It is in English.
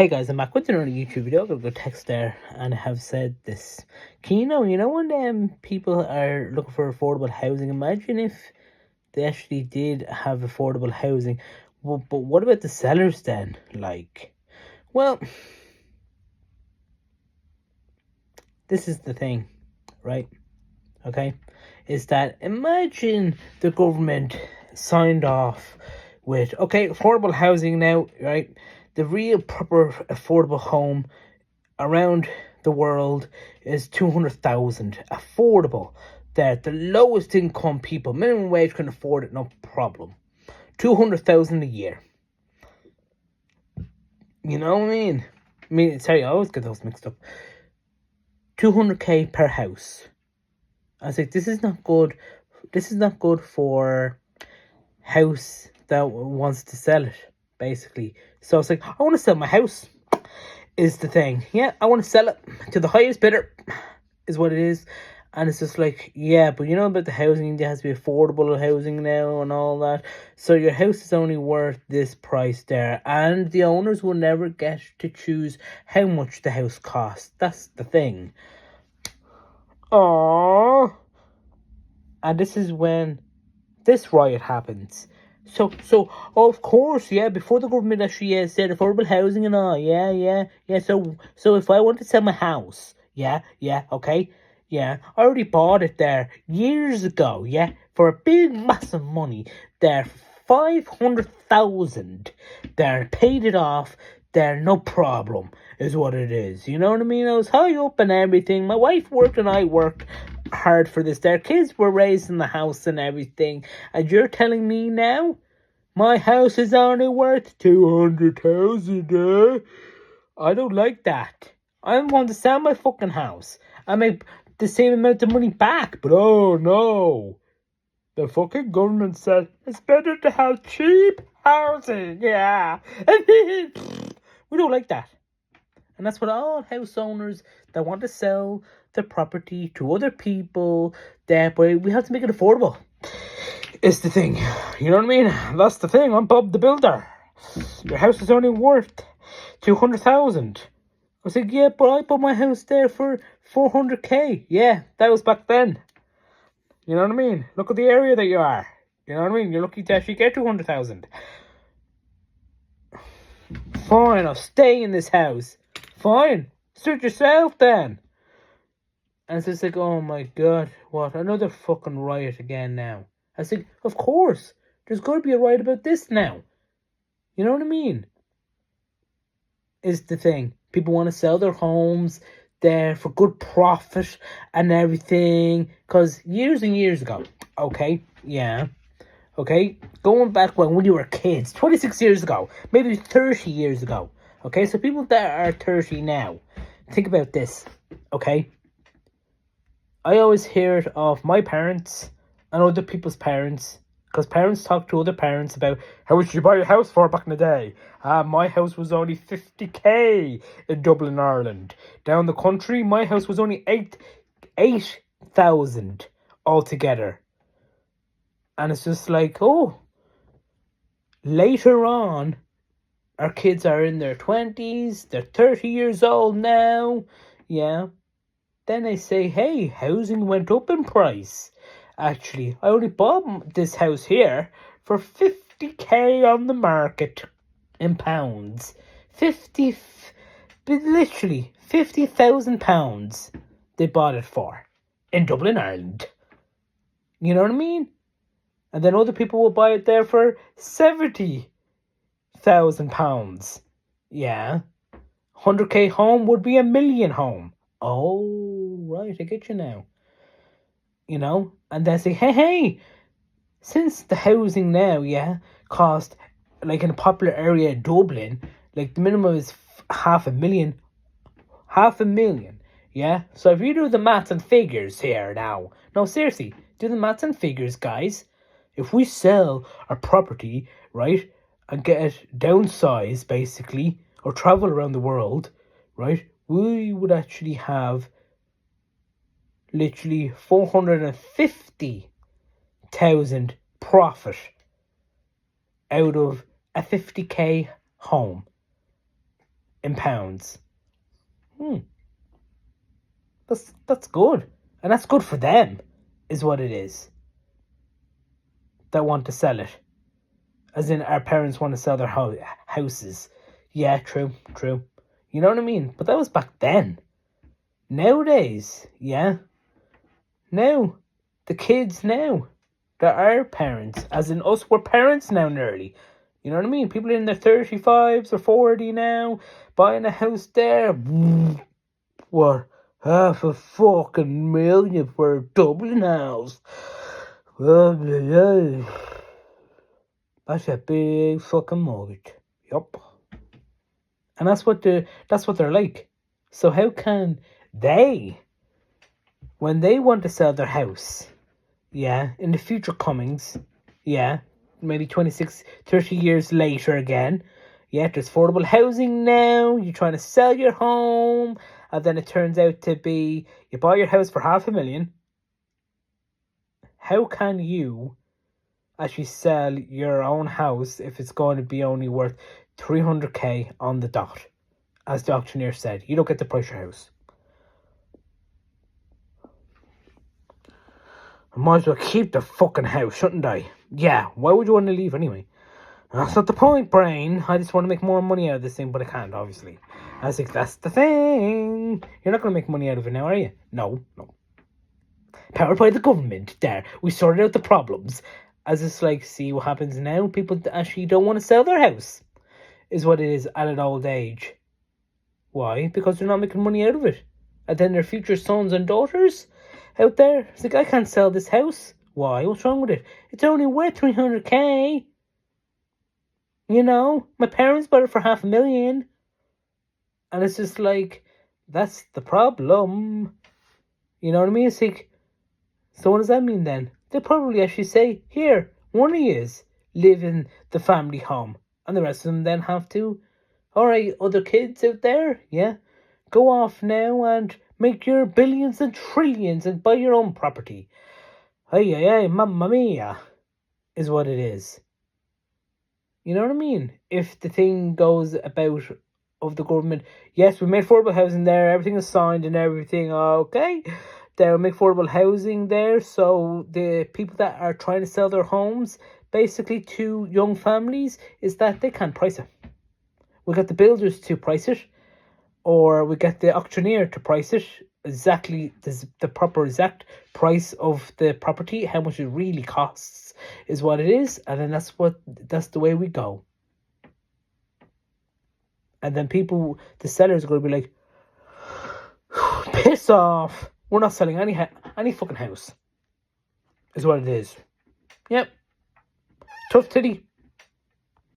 Hey guys, I'm back with another YouTube video. I've got a good text there, and I have said this. You know when people are looking for affordable housing, imagine if they actually did have affordable housing. Well, but what about the sellers then? Well, this is the thing, right? Okay, is that imagine the government signed off with affordable housing now, right? The real proper affordable home around the world is 200,000 affordable, that the lowest income people, minimum wage, can afford it, no problem. 200,000 a year. You know what I mean? Sorry, I always get those mixed up. 200k per house. I was like, this is not good. This is not good for house that wants to sell it, basically. So I was like, I want to sell my house, is the thing. Yeah, I want to sell it to the highest bidder, is what it is. And it's just like, yeah, but you know about the housing, there has to be affordable housing now and all that. So your house is only worth this price there. And the owners will never get to choose how much the house costs. That's the thing. Aww. And this is when this riot happens. So of course, yeah, before the government actually said affordable housing and all, yeah. So if I want to sell my house, yeah, okay, yeah, I already bought it there years ago, yeah, for a big massive money there, 500,000 there, paid it off there, no problem, is what it is. You know what I mean? I was high up and everything. My wife worked and I worked hard for this. Their kids were raised in the house and everything, and you're telling me now my house is only worth 200,000, eh? I don't like that. I'm going to sell my fucking house. I make the same amount of money back, but oh no. The fucking government said it's better to have cheap housing, yeah. We don't like that. And that's what all house owners that want to sell their property to other people, that but we have to make it affordable. Is the thing. You know what I mean? That's the thing. I'm Bob the Builder. Your house is only worth 200,000. I was like, yeah, but I bought my house there for 400k. Yeah, that was back then. You know what I mean? Look at the area that you are. You know what I mean? You're lucky to actually get 200,000. Fine, I'll stay in this house. Fine, suit yourself then. And it's just like, oh my god, what? Another fucking riot again now. I was like, of course, there's got to be a riot about this now. You know what I mean? Is the thing. People want to sell their homes there for good profit and everything. Because years and years ago, okay, yeah, okay, going back when you were kids, 26 years ago, maybe 30 years ago, okay, so people that are 30 now, think about this, okay? I always hear it of my parents and other people's parents, because parents talk to other parents about how much you buy a house for back in the day. My house was only 50k in Dublin, Ireland. Down the country, my house was only 8,000 altogether. And it's just like, oh, later on, our kids are in their 20s, they're 30 years old now, yeah. Then they say, hey, housing went up in price. Actually, I only bought this house here for 50k on the market in pounds. Literally £50,000 they bought it for in Dublin, Ireland. You know what I mean? And then other people will buy it there for £70,000. Yeah. 100k home would be $1 million home. Oh, right, I get you now. You know? And they say, hey, since the housing now, yeah, cost, like in a popular area of Dublin, like the minimum is $500,000. $500,000, yeah? So if you do the maths and figures here now, no, seriously, do the maths and figures, guys. If we sell our property, right, and get it downsized, basically, or travel around the world, right, we would actually have literally 450,000 profit out of a 50k home. in pounds. That's good. And that's good for them, is what it is. That want to sell it. As in, our parents want to sell their houses. Yeah, true. You know what I mean? But that was back then. Nowadays, yeah. Now, the kids now, they're our parents. As in, us, we're parents now nearly. You know what I mean? People in their 35s or 40 now, buying a house there. What? $500,000 for a Dublin house. That's a big fucking mortgage. Yup. And that's what they're like. So how can they, when they want to sell their house, yeah, in the future comings, yeah, maybe 26, 30 years later again, yeah, there's affordable housing now, you're trying to sell your home, and then it turns out to be, you buy your house for $500,000. How can you actually sell your own house if it's going to be only worth 300k on the dot, as the auctioneer said? You don't get to price your house. I might as well keep the fucking house, shouldn't I? Yeah, why would you want to leave anyway? That's not the point, brain. I just want to make more money out of this thing, but I can't, obviously. I think that's the thing. You're not going to make money out of it now, are you? No. Powered by the government. There, we sorted out the problems. As it's like, see what happens now? People actually don't want to sell their house, is what it is at an old age. Why? Because they're not making money out of it. And then their future sons and daughters out there, it's like, I can't sell this house. Why? What's wrong with it? It's only worth 300k. You know, my parents bought it for $500,000. And it's just like, that's the problem. You know what I mean? It's like, so what does that mean then? They'll probably actually say, here, one of yous live in the family home. And the rest of them then have to, alright, other kids out there, yeah, go off now and make your billions and trillions and buy your own property. Hey, mamma mia, is what it is. You know what I mean? If the thing goes about of the government, yes, we made affordable housing there, everything is signed and everything, okay. They'll make affordable housing there, so the people that are trying to sell their homes, basically to young families, is that they can't price it. We got the builders to price it, or we get the auctioneer to price it, exactly the proper exact price of the property, how much it really costs is what it is, and then that's the way we go. And then people, the sellers are going to be like, piss off, we're not selling any fucking house, is what it is. Yep. Tough titty.